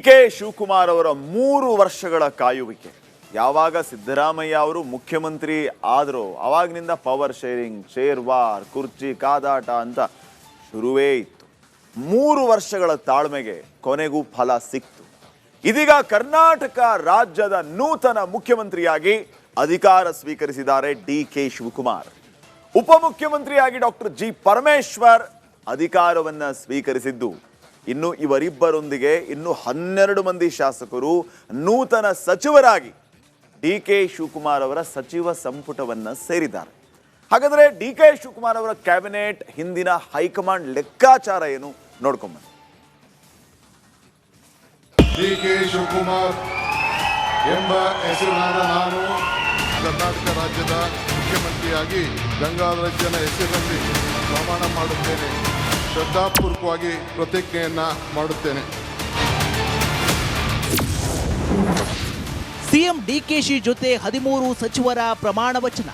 K Shivakumar ಅವರ 3 ವರ್ಷಗಳ ಕಾಯುವಿಕೆ. ಯಾವಾಗ ಸಿದ್ದರಾಮಯ್ಯ ಅವರು ಮುಖ್ಯಮಂತ್ರಿ ಆದರೂ ಆವಾಗಿನಿಂದ ಪವರ್ ಶೇರಿಂಗ್, ಶೇರ್ ವಾರ್, ಕುರ್ಚಿ ಕಾದಾಟ ಅಂತ ಶುರುವೇ ಇತ್ತು. 3 ವರ್ಷಗಳ ತಾಳ್ಮೆಗೆ ಕೊನೆಗೂ ಫಲ ಸಿಕ್ತು. ಇದೀಗ ಕರ್ನಾಟಕ ರಾಜ್ಯದ ನೂತನ ಮುಖ್ಯಮಂತ್ರಿಯಾಗಿ ಅಧಿಕಾರ ಸ್ವೀಕರಿಸಿದ್ದಾರೆ ಡಿ.ಕೆ. ಶಿವಕುಮಾರ್. ಉಪಮುಖ್ಯಮಂತ್ರಿಯಾಗಿ ಡಾಕ್ಟರ್ ಜಿ. ಪರಮೇಶ್ವರ್ ಅಧಿಕಾರವನ್ನು ಸ್ವೀಕರಿಸಿದ್ದು. ಇನ್ನು ಇವರಿಬ್ಬರೊಂದಿಗೆ ಇನ್ನು 12 ಮಂದಿ ಶಾಸಕರು ನೂತನ ಸಚಿವರಾಗಿ ಡಿ.ಕೆ. ಶಿವಕುಮಾರ್ ಅವರ ಸಚಿವ ಸಂಪುಟವನ್ನು ಸೇರಿದ್ದಾರೆ. ಹಾಗಾದರೆ ಡಿ.ಕೆ. ಶಿವಕುಮಾರ್ ಅವರ ಕ್ಯಾಬಿನೆಟ್ ಹಿಂದಿನ ಹೈಕಮಾಂಡ್ ಲೆಕ್ಕಾಚಾರ ಏನು ನೋಡ್ಕೊಂಬನ್ನಿ. ಡಿ.ಕೆ. ಶಿವಕುಮಾರ್ ಎಂಬ ಹೆಸರಿನಾದ ನಾನು ಕರ್ನಾಟಕ ರಾಜ್ಯದ ಮುಖ್ಯಮಂತ್ರಿಯಾಗಿ ಗಂಗಾಧರ ಜನ ಹೆಸರಿನಲ್ಲಿ ಪ್ರಮಾಣ ಮಾಡುತ್ತೇನೆ. ಶ್ರದ್ಧಾಪೂರ್ವಕವಾಗಿ ಪ್ರತಿಜ್ಞೆಯನ್ನ ಮಾಡುತ್ತೇನೆ. ಸಿಎಂ ಡಿಕೆಶಿ ಜೊತೆ 13 ಸಚಿವರ ಪ್ರಮಾಣ ವಚನ.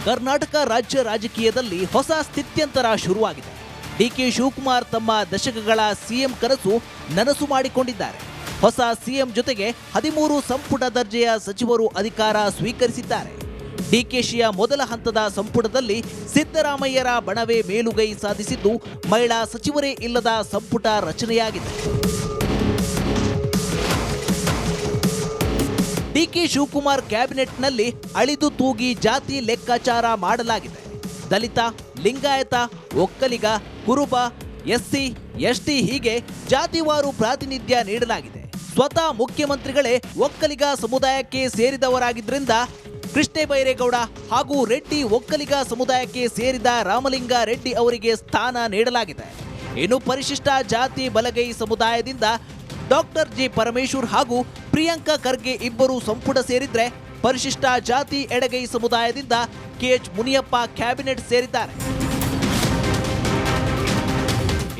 ಕರ್ನಾಟಕ ರಾಜ್ಯ ರಾಜಕೀಯದಲ್ಲಿ ಹೊಸ ಸ್ಥಿತ್ಯಂತರ ಶುರುವಾಗಿದೆ. ಡಿ.ಕೆ. ಶಿವಕುಮಾರ್ ತಮ್ಮ ದಶಕಗಳ ಸಿಎಂ ಕನಸು ನನಸು ಮಾಡಿಕೊಂಡಿದ್ದಾರೆ. ಹೊಸ ಸಿಎಂ ಜೊತೆಗೆ 13 ಸಂಪುಟ ದರ್ಜೆಯ ಸಚಿವರು ಅಧಿಕಾರ ಸ್ವೀಕರಿಸಿದ್ದಾರೆ. ಡಿಕೆಶಿಯ ಮೊದಲ ಹಂತದ ಸಂಪುಟದಲ್ಲಿ ಸಿದ್ದರಾಮಯ್ಯರ ಬಣವೇ ಮೇಲುಗೈ ಸಾಧಿಸಿದ್ದು, ಮಹಿಳಾ ಸಚಿವರೇ ಇಲ್ಲದ ಸಂಪುಟ ರಚನೆಯಾಗಿದೆ. ಡಿ.ಕೆ. ಶಿವಕುಮಾರ್ ಕ್ಯಾಬಿನೆಟ್ನಲ್ಲಿ ಅಳಿದು ತೂಗಿ ಜಾತಿ ಲೆಕ್ಕಾಚಾರ ಮಾಡಲಾಗಿದೆ. ದಲಿತ, ಲಿಂಗಾಯತ, ಒಕ್ಕಲಿಗ, ಕುರುಬ, ಎಸ್ಸಿ, ಎಸ್ಟಿ ಹೀಗೆ ಜಾತಿವಾರು ಪ್ರಾತಿನಿಧ್ಯ ನೀಡಲಾಗಿದೆ. ಸ್ವತಃ ಮುಖ್ಯಮಂತ್ರಿಗಳೇ ಒಕ್ಕಲಿಗ ಸಮುದಾಯಕ್ಕೆ ಸೇರಿದವರಾಗಿದ್ದರಿಂದ ಕೃಷ್ಣ ಬೈರೇಗೌಡ ಹಾಗೂ ರೆಡ್ಡಿ ಒಕ್ಕಲಿಗ ಸಮುದಾಯಕ್ಕೆ ಸೇರಿದ ರಾಮಲಿಂಗ ರೆಡ್ಡಿ ಅವರಿಗೆ ಸ್ಥಾನ ನೀಡಲಾಗಿದೆ. ಇನ್ನು ಪರಿಶಿಷ್ಟ ಜಾತಿ ಬಲಗೈ ಸಮುದಾಯದಿಂದ ಡಾಕ್ಟರ್ ಜಿ. ಪರಮೇಶ್ವರ್ ಹಾಗೂ ಪ್ರಿಯಾಂಕಾ ಖರ್ಗೆ ಇಬ್ಬರು ಸಂಪುಟ ಸೇರಿದ್ರೆ, ಪರಿಶಿಷ್ಟ ಜಾತಿ ಎಡಗೈ ಸಮುದಾಯದಿಂದ ಕೆ.ಎಚ್. ಮುನಿಯಪ್ಪ ಕ್ಯಾಬಿನೆಟ್ ಸೇರಿದ್ದಾರೆ.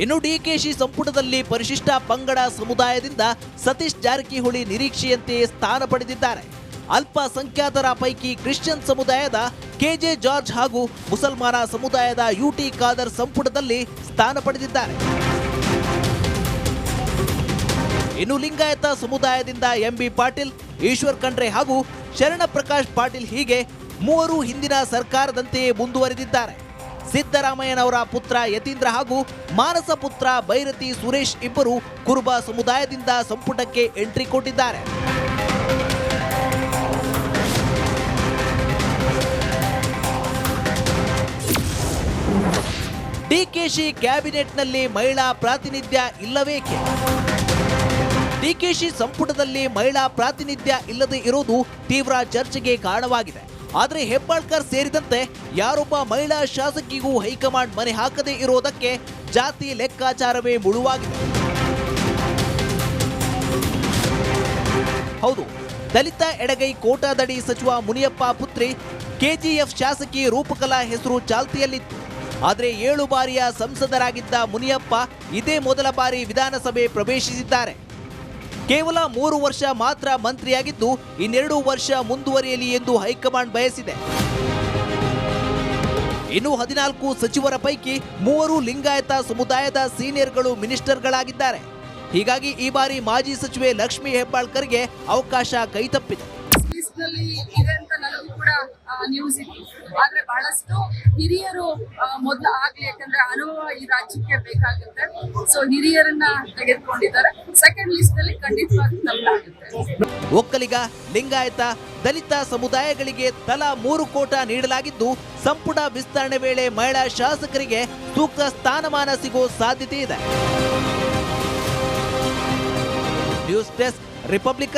ಇನ್ನು ಡಿಕೆಶಿ ಸಂಪುಟದಲ್ಲಿ ಪರಿಶಿಷ್ಟ ಪಂಗಡ ಸಮುದಾಯದಿಂದ ಸತೀಶ್ ಜಾರಕಿಹೊಳಿ ನಿರೀಕ್ಷೆಯಂತೆ ಸ್ಥಾನ ಪಡೆದಿದ್ದಾರೆ. ಅಲ್ಪಸಂಖ್ಯಾತರ ಪೈಕಿ ಕ್ರಿಶ್ಚಿಯನ್ ಸಮುದಾಯದ ಕೆ.ಜೆ. ಜಾರ್ಜ್ ಹಾಗೂ ಮುಸಲ್ಮಾನ ಸಮುದಾಯದ ಯು.ಟಿ. ಖಾದರ್ ಸಂಪುಟದಲ್ಲಿ ಸ್ಥಾನ ಪಡೆದಿದ್ದಾರೆ. ಇನ್ನು ಲಿಂಗಾಯತ ಸಮುದಾಯದಿಂದ ಎಂ.ಬಿ. ಪಾಟೀಲ್, ಈಶ್ವರ್ ಖಂಡ್ರೆ ಹಾಗೂ ಶರಣ ಪ್ರಕಾಶ್ ಪಾಟೀಲ್ ಹೀಗೆ 3 ಹಿಂದಿನ ಸರ್ಕಾರದಂತೆಯೇ ಮುಂದುವರೆದಿದ್ದಾರೆ. ಸಿದ್ದರಾಮಯ್ಯನವರ ಪುತ್ರ ಯತೀಂದ್ರ ಹಾಗೂ ಮಾನಸ ಪುತ್ರ ಭೈರತಿ ಸುರೇಶ್ ಇಬ್ಬರು ಕುರುಬ ಸಮುದಾಯದಿಂದ ಸಂಪುಟಕ್ಕೆ ಎಂಟ್ರಿ ಕೊಟ್ಟಿದ್ದಾರೆ. ಡಿಕೆಶಿ ಕ್ಯಾಬಿನೆಟ್ನಲ್ಲಿ ಮಹಿಳಾ ಪ್ರಾತಿನಿಧ್ಯ ಇಲ್ಲವೇಕೆ? ಡಿಕೆಶಿ ಸಂಪುಟದಲ್ಲಿ ಮಹಿಳಾ ಪ್ರಾತಿನಿಧ್ಯ ಇಲ್ಲದೆ ಇರುವುದು ತೀವ್ರ ಚರ್ಚೆಗೆ ಕಾರಣವಾಗಿದೆ. ಆದರೆ ಹೆಬ್ಬಾಳ್ಕರ್ ಸೇರಿದಂತೆ ಯಾರೊಬ್ಬ ಮಹಿಳಾ ಶಾಸಕಿಗೂ ಹೈಕಮಾಂಡ್ ಮನೆ ಹಾಕದೇ ಇರುವುದಕ್ಕೆ ಜಾತಿ ಲೆಕ್ಕಾಚಾರವೇ ಮುಳುವಾಗಿದೆ. ಹೌದು, ದಲಿತ ಎಡಗೈ ಕೋಟಾದಡಿ ಸಚಿವ ಮುನಿಯಪ್ಪ ಪುತ್ರಿ ಕೆಜಿಎಫ್ ಶಾಸಕಿ ರೂಪಕಲಾ ಹೆಸರು ಚಾಲ್ತಿಯಲ್ಲಿತ್ತು. ಆದರೆ 7 ಬಾರಿಯ ಸಂಸದರಾಗಿದ್ದ ಮುನಿಯಪ್ಪ ಇದೇ ಮೊದಲ ಬಾರಿ ವಿಧಾನಸಭೆ ಪ್ರವೇಶಿಸಿದ್ದಾರೆ. ಕೇವಲ 3 ವರ್ಷ ಮಾತ್ರ ಮಂತ್ರಿಯಾಗಿದ್ದು, ಇನ್ನೆರಡು ವರ್ಷ ಮುಂದುವರಿಯಲಿ ಎಂದು ಹೈಕಮಾಂಡ್ ಬಯಸಿದೆ. ಇನ್ನು 14 ಸಚಿವರ ಪೈಕಿ 3 ಲಿಂಗಾಯತ ಸಮುದಾಯದ ಸೀನಿಯರ್ಗಳು ಮಿನಿಸ್ಟರ್ಗಳಾಗಿದ್ದಾರೆ. ಹೀಗಾಗಿ ಈ ಬಾರಿ ಮಾಜಿ ಸಚಿವೆ ಲಕ್ಷ್ಮೀ ಹೆಬ್ಬಾಳ್ಕರ್ಗೆ ಅವಕಾಶ ಕೈತಪ್ಪಿದೆ. ಇದೆ ಅಂತ ನನಗೂ ಕೂಡ ನ್ಯೂಸ್ ಇತ್ತು. ಆದ್ರೆ ಬಹಳಷ್ಟು ಹಿರಿಯರು ಮೊದಲು ಆಗ್ಲಿ, ಯಾಕಂದ್ರೆ ಅನುಭವ ಈ ರಾಜ್ಯಕ್ಕೆ ಬೇಕಾಗುತ್ತೆ. ಸೊ ಹಿರಿಯರನ್ನ ತೆಗೆದುಕೊಂಡಿದ್ದಾರೆ. ಸೆಕೆಂಡ್ ಲಿಸ್ಟ್ ಅಲ್ಲಿ ಖಂಡಿತವಾಗಿ ತಪ್ಪಾಗುತ್ತೆ. ಒಕ್ಕಲಿಗ, ಲಿಂಗಾಯತ, ದಲಿತ ಸಮುದಾಯಗಳಿಗೆ ತಲಾ 3 ಕೋಟಾ ನೀಡಲಾಗಿದ್ದು, ಸಂಪುಟ ವಿಸ್ತರಣೆ ವೇಳೆ ಮಹಿಳಾ ಶಾಸಕರಿಗೆ ಸೂಕ್ತ ಸ್ಥಾನಮಾನ ಸಿಗೋ ಸಾಧ್ಯತೆ ಇದೆ. News desk, republic.